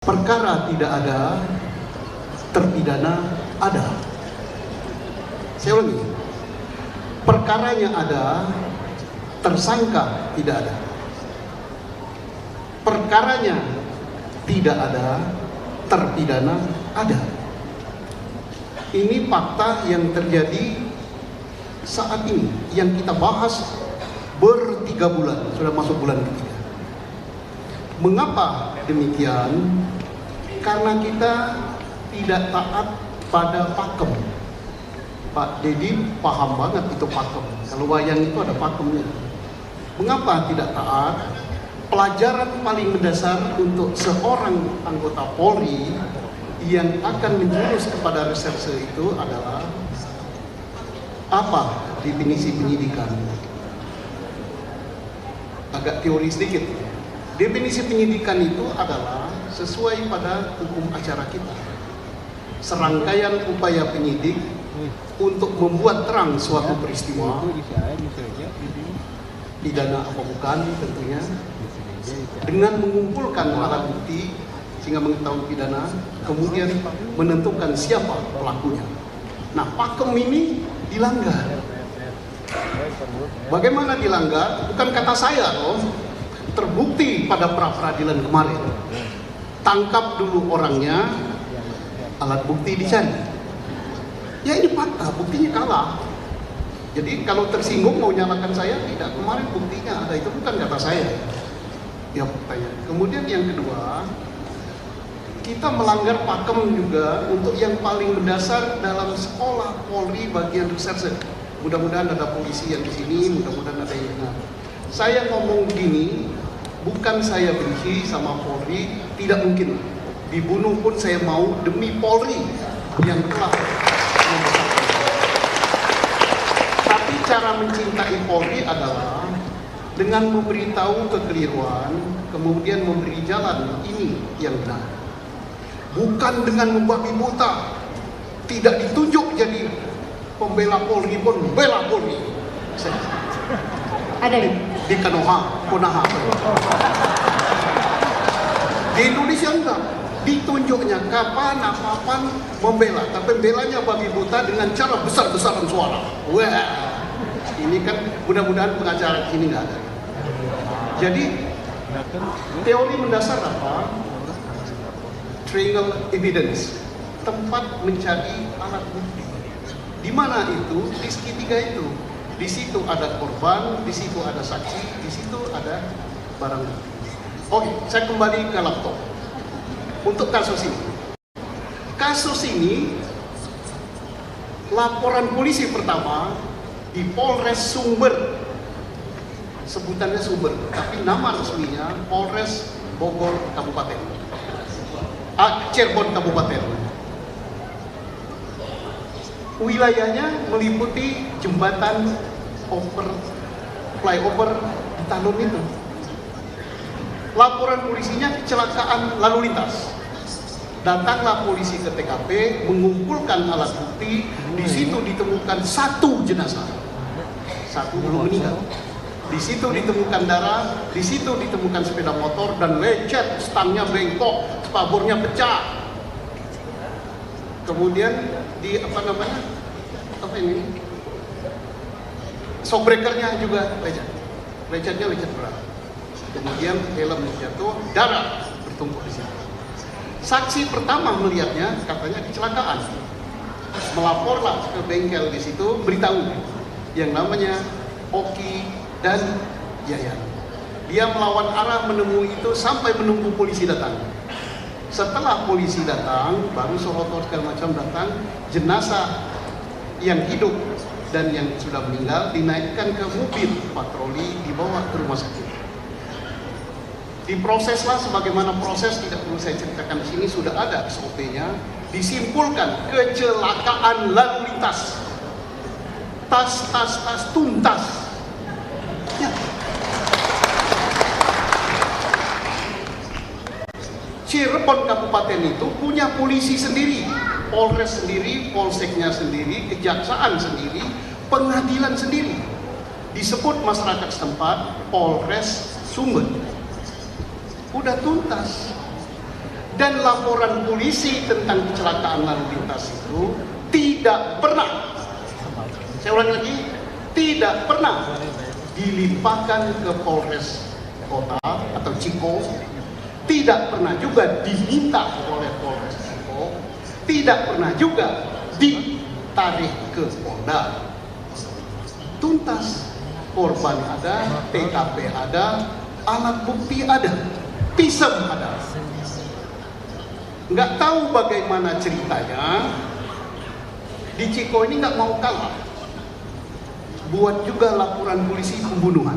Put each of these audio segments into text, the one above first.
Perkara tidak ada, terpidana ada. Saya ulangi, perkaranya ada, tersangka tidak ada. Perkaranya tidak ada, terpidana ada. Ini fakta yang terjadi saat ini, yang kita bahas ber-3 bulan, sudah masuk bulan ketiga. Mengapa demikian? Karena kita tidak taat pada pakem. Pak Dedi paham banget itu pakem. Kalau wayang itu ada pakemnya. Mengapa tidak taat? Pelajaran paling mendasar untuk seorang anggota Polri yang akan menjurus kepada reserse itu adalah apa definisi penyidikan? Agak teori sedikit. Definisi penyidikan itu adalah sesuai pada hukum acara kita. Serangkaian upaya penyidik untuk membuat terang suatu peristiwa, pidana apa bukan tentunya, dengan mengumpulkan alat bukti sehingga mengetahui pidana, kemudian menentukan siapa pelakunya. Nah, pakem ini dilanggar. Bagaimana dilanggar? Bukan kata saya loh. Terbukti pada pra-peradilan kemarin. Tangkap dulu orangnya, alat bukti dicari. Ya ini fakta, buktinya kalah. Jadi kalau tersinggung mau nyalakan saya, tidak, kemarin buktinya ada, itu bukan kata saya. Ya faktanya. Kemudian yang kedua, kita melanggar pakem juga untuk yang paling mendasar dalam sekolah Polri bagian reserse. Mudah-mudahan ada polisi yang di sini, mudah-mudahan ada yang saya ngomong gini, bukan saya benci sama Polri, tidak mungkin. Dibunuh pun saya mau demi Polri yang telah membesarkan. Tapi cara mencintai Polri adalah dengan memberitahu kekeliruan, kemudian memberi jalan ini yang benar. Bukan dengan membabi buta, tidak ditunjuk jadi pembela Polri pun bela Polri. Ada di Konoha. Di Indonesia enggak, ditunjuknya kapan apapun membela, tapi belanya babi buta dengan cara besar-besaran suara. Wah, ini kan mudah-mudahan pengacara ini enggak ada. Jadi teori mendasar apa? Triangle evidence, tempat mencari alat bukti. Di mana itu? Di segitiga itu. Di situ ada korban, di situ ada saksi, di situ ada barang bukti. Oke, saya kembali ke laptop. Untuk kasus ini. Kasus ini, laporan polisi pertama di Polres Sumber. Sebutannya Sumber, tapi nama resminya Polres Bogor Kabupaten. Cirebon Kabupaten. Wilayahnya meliputi jembatan flyover di Talun itu. Laporan polisinya kecelakaan lalu lintas. Datanglah polisi ke TKP, mengumpulkan alat bukti. Di situ ditemukan 1 jenazah, 1 belum meninggal. Di situ ditemukan darah, di situ ditemukan sepeda motor dan lecet, stangnya bengkok, spabornya pecah. Kemudian di apa ini? Shockbreakernya juga lecet. Lecetnya lecet berat. Kemudian helm jatuh, darah bertumpuk di situ. Saksi pertama melihatnya katanya kecelakaan. Melaporlah ke bengkel di situ, beritahu yang namanya Oki dan Yayan. Dia melawan arah menemui itu sampai menunggu polisi datang. Setelah polisi datang, baru Sohotor segala macam datang, jenazah yang hidup dan yang sudah meninggal dinaikkan ke mobil patroli, dibawa ke rumah sakit. Diproseslah sebagaimana proses, tidak perlu saya ceritakan di sini, sudah ada SOP-nya. Disimpulkan kecelakaan lalu lintas. Tas tuntas. Ya. Cirebon Kabupaten itu punya polisi sendiri, Polres sendiri, Polseknya sendiri, Kejaksaan sendiri, pengadilan sendiri. Disebut masyarakat setempat Polres Sumber. Udah tuntas. Dan laporan polisi tentang kecelakaan lalu lintas itu tidak pernah, saya ulangi lagi, tidak pernah dilimpahkan ke Polres Kota atau Ciko, tidak pernah juga diminta oleh Polres Ciko, tidak pernah juga ditarik ke Polda. Tuntas, korban ada, TKP ada, alat bukti ada, pisem ada. Nggak tahu bagaimana ceritanya, di Ciko ini nggak mau kalah, buat juga laporan polisi pembunuhan.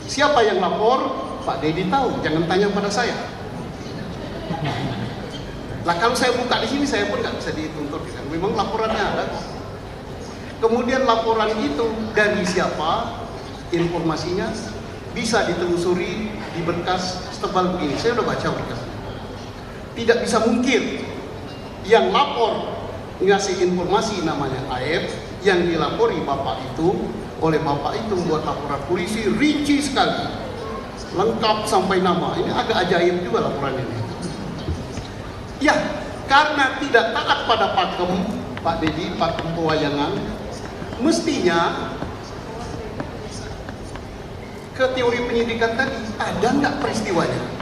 Siapa yang lapor? Pak Dedi tahu, jangan tanya pada saya. Lah kalau saya buka di sini saya pun nggak bisa dituntut, kan? Memang laporannya ada kok. Kemudian laporan itu dari siapa? Informasinya bisa ditelusuri di berkas setebal begini. Saya udah baca berkasnya. Tidak bisa mungkin yang lapor ngasih informasi namanya Aep, yang dilapori bapak itu, oleh bapak itu buat laporan polisi rinci sekali, lengkap sampai nama. Ini agak ajaib juga laporan ini. Ya, karena tidak taat pada pakem, Pak Dedi, pakem pewayangan, mestinya ke teori penyidikan tadi, ada nggak peristiwanya?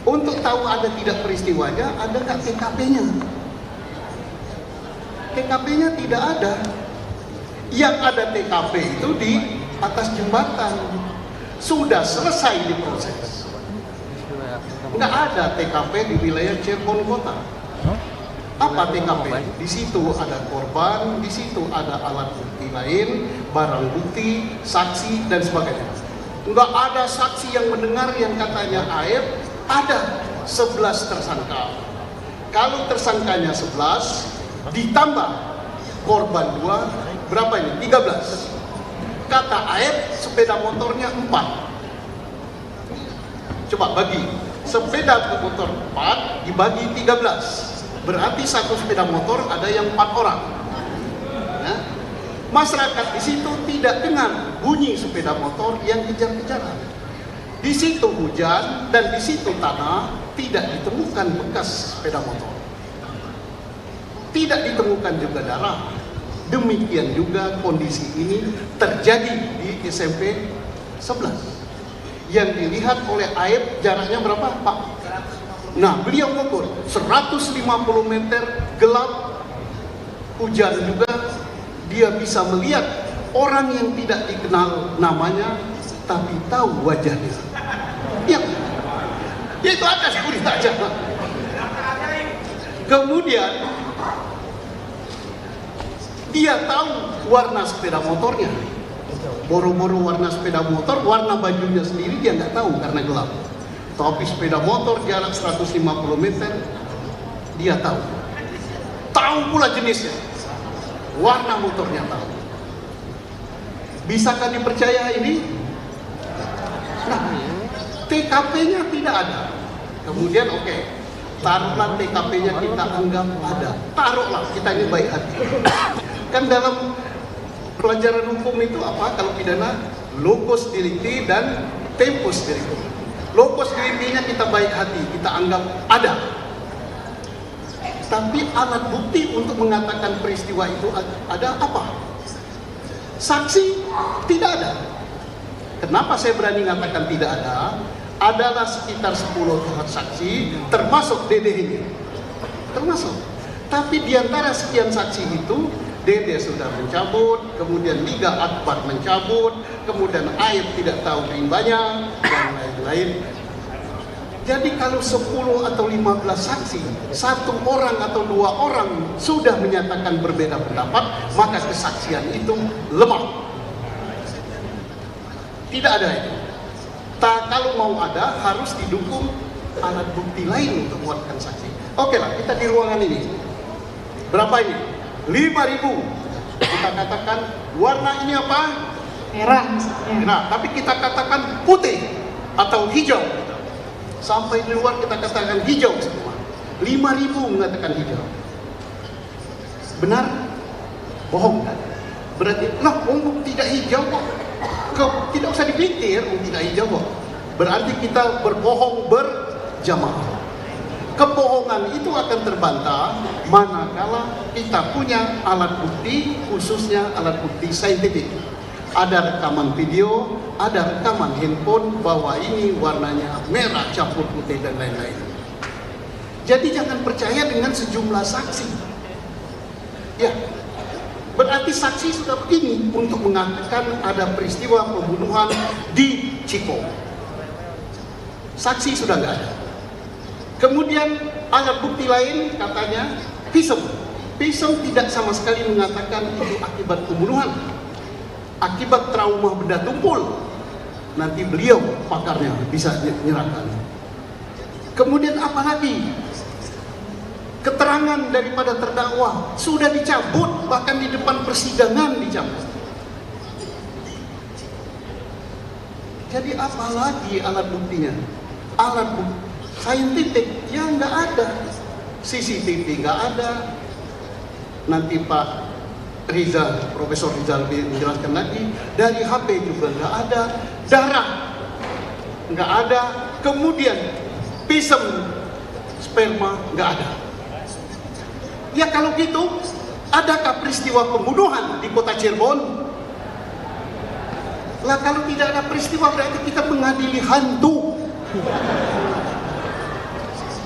Untuk tahu ada tidak peristiwanya, ada nggak TKP-nya? TKP-nya tidak ada. Yang ada TKP itu di atas jembatan. Sudah selesai diproses. Nggak ada TKP di wilayah Cirebon Kota. Apa TKP? Di situ ada korban, di situ ada alat bukti lain, barang bukti, saksi, dan sebagainya. Nggak ada saksi yang mendengar yang katanya Aep. Ada 11 tersangka. Kalau tersangkanya 11 ditambah korban 2, berapa ini? 13. Kata Aep sepeda motornya 4. Coba bagi, sepeda motor 4 dibagi 13. Berarti satu sepeda motor ada yang 4 orang. Ya. Masyarakat di situ tidak dengar bunyi sepeda motor yang kejar-kejaran. Di situ hujan dan di situ tanah, tidak ditemukan bekas sepeda motor. Tidak ditemukan juga darah. Demikian juga kondisi ini terjadi di SMP 11. Yang dilihat oleh Aep jaraknya berapa, Pak? Nah, beliau mengukur 150 meter, gelap, hujan juga. Dia bisa melihat orang yang tidak dikenal namanya, tapi tahu wajahnya. Ya, itu ada security aja. Kemudian dia tahu warna sepeda motornya. Boro-boro warna sepeda motor, warna bajunya sendiri dia nggak tahu karena gelap. Tapi sepeda motor jarak 150 meter dia tahu. Tahu pula jenisnya. Warna motornya tahu. Bisakah dipercaya ini? Nah, TKP-nya tidak ada. Kemudian oke, taruhlah TKP-nya kita anggap ada. Taruhlah, kita ini baik hati. Kan dalam pelajaran hukum itu apa? Kalau pidana, locus delicti dan tempus delicti. Locus delicti-nya kita baik hati, kita anggap ada. Tapi alat bukti untuk mengatakan peristiwa itu ada apa? Saksi tidak ada. Kenapa saya berani mengatakan tidak ada? Adalah sekitar 10 saksi, termasuk Dede ini. Termasuk. Tapi di antara sekian saksi itu, Dede sudah mencabut, kemudian Liga Akbar mencabut, kemudian Aep tidak tahu rimbanya, dan lain-lain. Jadi kalau 10 atau 15 saksi, satu orang atau 2 orang sudah menyatakan berbeda pendapat, maka kesaksian itu lemah. Tidak ada itu. Kalau mau ada, harus didukung alat bukti lain untuk menguatkan saksi. Oke lah, kita di ruangan ini. Berapa ini? 5.000. Kita katakan warna ini apa? Merah misalnya. Nah, tapi kita katakan putih atau hijau. Sampai di luar kita katakan hijau semua. 5.000 mengatakan hijau. Benar? Bohong kan? Berarti, nah, tidak hijau kok. Tidak usah dipikir, tidak hijau kok. berarti kita berbohong berjamaah. Kebohongan itu akan terbantah manakala kita punya alat bukti, khususnya alat bukti saintifik. Ada rekaman video, ada rekaman handphone bahwa ini warnanya merah campur putih dan lain-lain. Jadi jangan percaya dengan sejumlah saksi. Ya, berarti saksi sudah begini untuk mengatakan ada peristiwa pembunuhan di Ciko. Saksi sudah nggak ada. Kemudian alat bukti lain katanya visum. Visum tidak sama sekali mengatakan itu akibat pembunuhan, akibat trauma benda tumpul. Nanti beliau pakarnya bisa menyerahkan. Kemudian apa lagi? Keterangan daripada terdakwa sudah dicabut, bahkan di depan persidangan dicabut. Jadi apa lagi alat buktinya? Alat bukti saintifik ya nggak ada, CCTV nggak ada. Nanti Pak Rizal, Profesor Rizal menjelaskan lagi, dari HP juga nggak ada, darah nggak ada, kemudian visum sperma nggak ada. Ya kalau gitu, adakah peristiwa pembunuhan di kota Cirebon? Lah kalau tidak ada peristiwa berarti kita mengadili hantu.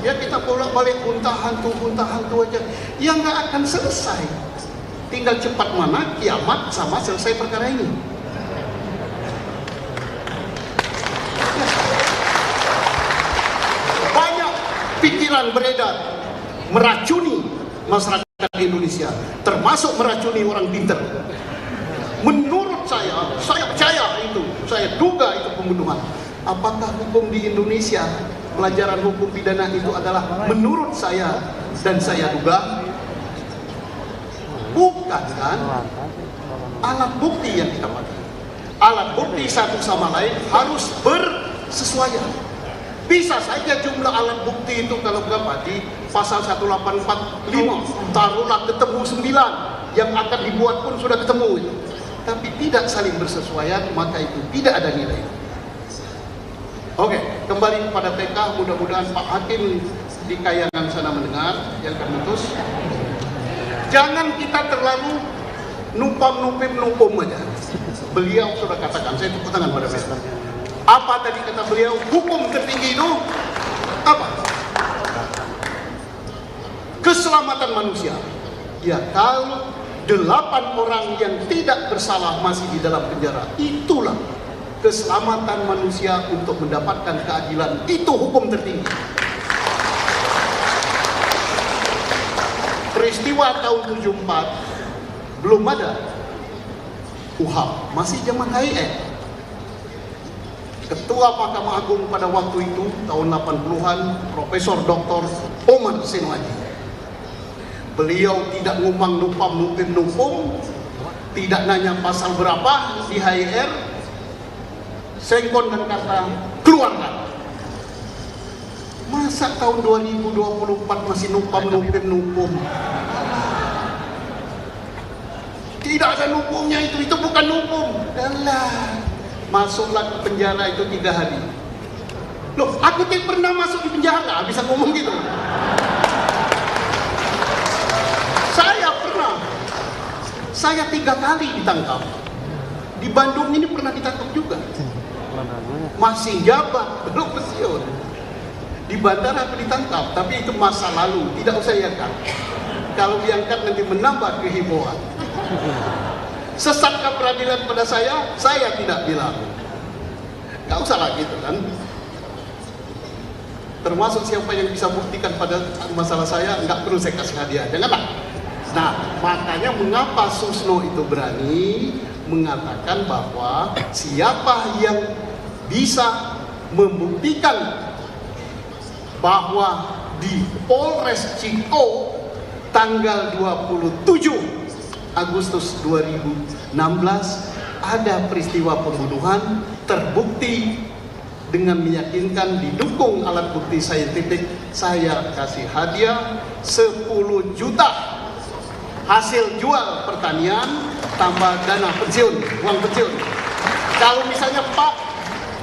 Ya kita bolak-balik unta hantu aja, yang nggak akan selesai. Tinggal cepat mana kiamat sama selesai perkara ini. Ya. Banyak pikiran beredar meracuni masyarakat Indonesia, termasuk meracuni orang pintar. Menurut saya percaya itu, saya duga itu pembunuhan. Apakah hukum di Indonesia, pelajaran hukum pidana itu adalah menurut saya dan saya duga? Bukan kan? Alat bukti yang kita pakai. Alat bukti satu sama lain harus bersesuaian. Bisa saja jumlah alat bukti itu kalau berapa di pasal 1845 taruhlah ketemu 9, yang akan dibuat pun sudah ketemu itu. Tapi tidak saling bersesuaian, maka itu tidak ada nilai. Oke, kembali kepada PK, mudah-mudahan Pak Hakim di Kayangan sana mendengar yang kami utus. Jangan kita terlalu numpang-numpim-numpum aja. Beliau sudah katakan, saya tepuk tangan pada PK. Apa tadi kata beliau? Hukum tertinggi itu apa? Keselamatan manusia. Ya, kalau 8 orang yang tidak bersalah masih di dalam penjara, itulah keselamatan manusia untuk mendapatkan keadilan. Itu hukum tertinggi. Peristiwa tahun 74 belum ada UHAM, masih zaman HIN. Ketua Mahkamah Agung pada waktu itu tahun 80-an Profesor Dr. Omar Senoaji. Beliau tidak ngumang numpang-numpim-numpung, tidak nanya pasal berapa di HIR, sengkon dan kata keluarkan. Masa tahun 2024 masih numpang-numpim-numpum? Tidak ada numpungnya itu bukan numpung. Alah, masuklah ke penjara itu 3 hari. Loh, aku tidak pernah masuk di penjara, bisa ngomong gitu. Saya pernah. Saya 3 kali ditangkap. Di Bandung ini pernah ditangkap juga. Masih jabat, belum pensiun. Di bandara aku ditangkap, tapi itu masa lalu, tidak usah diangkat. Kalau diangkat nanti menambah kehebohan. Sesatkah peradilan pada saya tidak bilang. Gak usah lagi itu kan. Termasuk siapa yang bisa buktikan pada masalah saya, nggak perlu saya kasih hadiah, janganlah. Nah, makanya mengapa Susno itu berani mengatakan bahwa siapa yang bisa membuktikan bahwa di Polres Ciko tanggal 27 Agustus 2016 ada peristiwa pembunuhan terbukti dengan meyakinkan, didukung alat bukti saintifik, saya kasih hadiah 10 juta hasil jual pertanian tambah dana pensiun, uang pensiun. Kalau misalnya Pak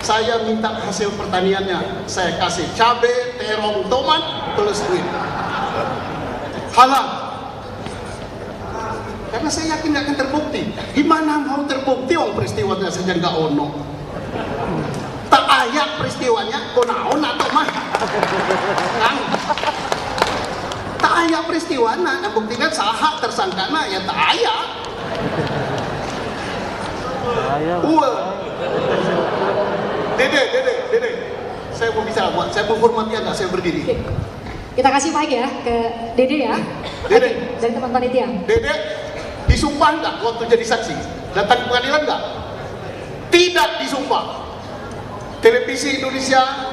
Saya minta hasil pertaniannya, saya kasih cabai, terong, tomat, plus duit. Halal. Karena saya yakin nggak akan terbukti. Gimana mau terbukti orang peristiwanya saja nggak ono. Tak ayak peristiwanya, konaon atau mah. Kang. Tak ayak peristiwana, yang buktikan saha tersangkana ya tak ayak. Dede, saya mau bicara, saya menghormati Anda, saya berdiri. Oke. Kita kasih mic ya ke Dede ya. Dede. Oke, dari teman panitia. Dede, disumpah nggak waktu jadi saksi? Datang ke pengadilan nggak? Tidak disumpah. Televisi Indonesia,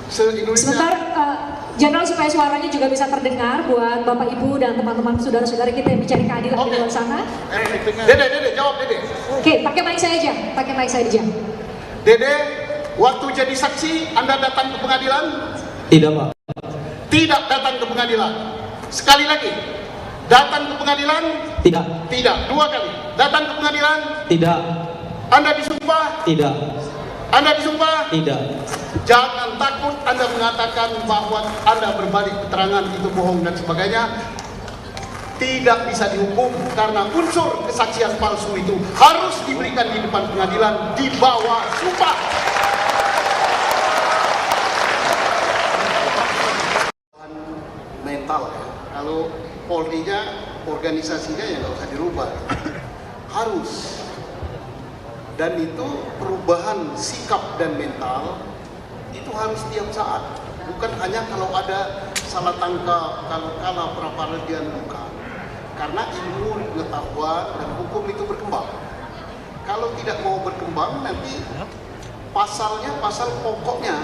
se-Indonesia. Sebentar, Jenderal, supaya suaranya juga bisa terdengar buat Bapak Ibu dan teman-teman saudara-saudara kita yang mencari keadilan di luar sana. Dede, jawab Dede. Oke, pakai mic saya aja, pakai mic saya aja. Dede, waktu jadi saksi, Anda datang ke pengadilan? Tidak, Pak. Tidak datang ke pengadilan. Sekali lagi, datang ke pengadilan? Tidak. Tidak. Dua kali. Datang ke pengadilan? Tidak. Anda disumpah? Tidak. Anda disumpah? Tidak. Jangan takut Anda mengatakan bahwa Anda berbalik keterangan itu bohong dan sebagainya. Tidak bisa dihukum karena unsur kesaksian palsu itu harus diberikan di depan pengadilan di bawah sumpah. Mental ya. Kalau Polri-nya, organisasinya ya nggak usah dirubah. Harus. Dan itu perubahan sikap dan mental itu harus setiap saat. Bukan hanya kalau ada salah tangkap, kalau kalah pra-peradilan, bukan. Karena ilmu, pengetahuan, dan hukum itu berkembang. Kalau tidak mau berkembang, nanti pasalnya, pasal pokoknya.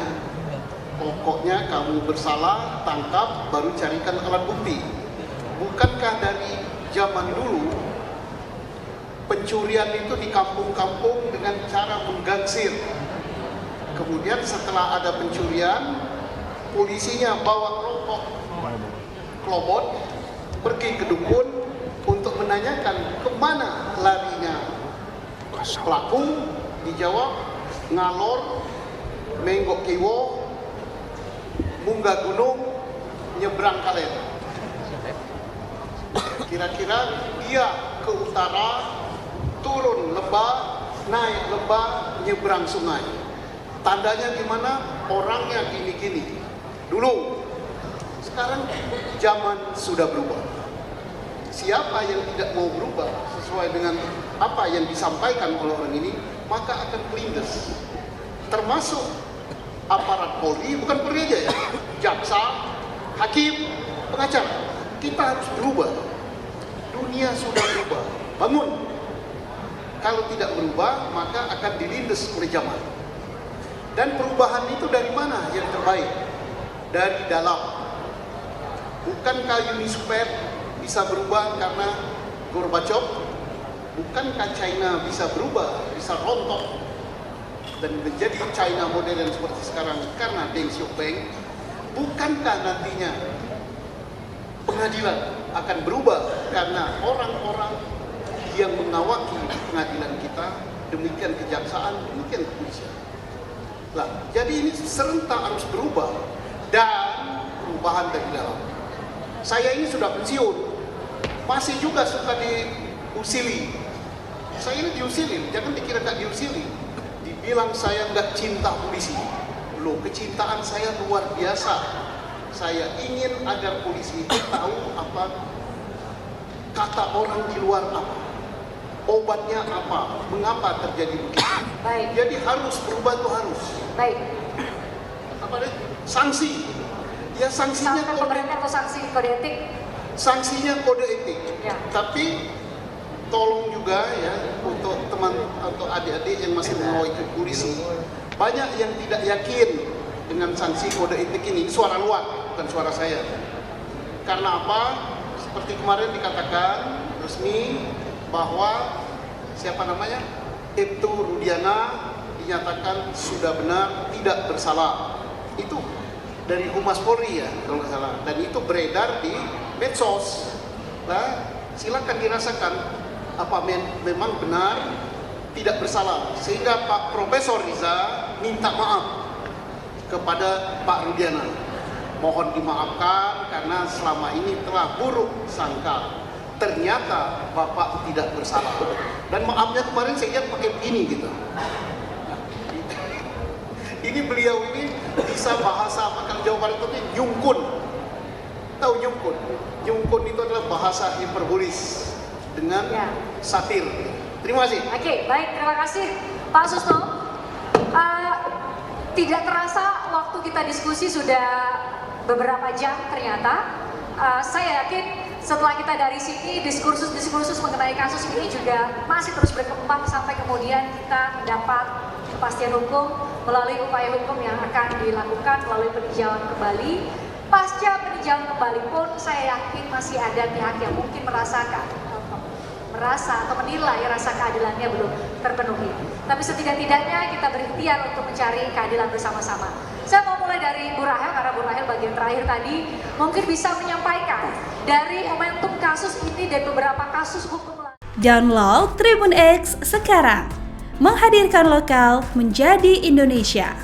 Pokoknya kamu bersalah, tangkap, baru carikan alat bukti. Bukankah dari zaman dulu, pencurian itu di kampung-kampung dengan cara menggangsir. Kemudian setelah ada pencurian, polisinya bawa kelompok kelobot, pergi ke dukun untuk menanyakan kemana larinya pelaku. Dijawab ngalor, menggok kiwo, munggah gunung, nyebrang kalen. Kira-kira dia ke utara, turun lembah, naik lembah, nyebrang sungai. Tandanya gimana? Orangnya gini-gini. Dulu. Sekarang zaman sudah berubah. Siapa yang tidak mau berubah sesuai dengan apa yang disampaikan oleh orang ini, maka akan kelindes. Termasuk aparat Polri, bukan Polri aja ya, jaksa, hakim, pengacara. Kita harus berubah. Dunia sudah berubah. Bangun. Kalau tidak berubah, maka akan dilindes oleh zaman. Dan perubahan itu dari mana yang terbaik? Dari dalam. Bukankah Uni Soviet bisa berubah karena Gorbachev? Bukankah China bisa berubah, bisa rontok dan menjadi China modern seperti sekarang karena Deng Xiaoping? Bukankah nantinya pengadilan akan berubah karena orang-orang yang mengawaki pengadilan kita, demikian kejaksaan, demikian kepolisian. Nah, jadi ini serentak harus berubah dan perubahan dari dalam. Saya ini sudah pensiun, masih juga suka diusili. Saya ini diusili, jangan dikira nggak diusili. Dibilang saya nggak cinta polisi. Loh, kecintaan saya luar biasa. Saya ingin agar polisi itu tahu apa kata orang di luar apa, obatnya apa, mengapa terjadi begitu. Baik. Jadi harus berubah itu harus. Baik. Apa deh? Sanksi. Ya sanksinya Misalkan kode, pemerintah atau sanksi kode etik. sanksinya kode etik. Ya. Tapi tolong juga ya untuk teman atau adik-adik yang masih mau ikut polisi, banyak yang tidak yakin dengan sanksi kode etik ini. Suara luar, bukan suara saya. Karena apa? Seperti kemarin dikatakan resmi bahwa siapa namanya? Ibtu Rudiana dinyatakan sudah benar tidak bersalah. Itu dari Humas Polri ya kalau nggak salah. Dan itu beredar di medsos. Nah, silakan dirasakan apa memang benar tidak bersalah. Sehingga Pak Profesor Riza minta maaf kepada Pak Rudiana. Mohon dimaafkan karena selama ini telah buruk sangka. Ternyata Bapak tidak bersalah. Dan maafnya kemarin saya lihat pakai begini gitu. Ini beliau ini bisa bahasa makan Jawa Barat itu nyungkun. Tahu nyungkun? Nyungkun itu adalah bahasa hiperbolis dengan satir. Terima kasih. Oke, baik, terima kasih Pak Susno. Tidak terasa waktu kita diskusi sudah beberapa jam ternyata. Saya yakin setelah kita dari sini diskursus mengenai kasus ini juga masih terus berkembang sampai kemudian kita mendapat kepastian hukum melalui upaya hukum yang akan dilakukan melalui peninjauan kembali. Pasca peninjauan kembali pun saya yakin masih ada pihak yang mungkin merasa atau menilai rasa keadilannya belum terpenuhi. Tapi setidak-tidaknya kita berikhtiar untuk mencari keadilan bersama-sama. Saya mau mulai dari Bu Rahel, karena Bu Rahel bagian terakhir tadi mungkin bisa menyampaikan dari momentum kasus ini dan beberapa kasus hukum lain. Download Tribun X sekarang, menghadirkan lokal menjadi Indonesia.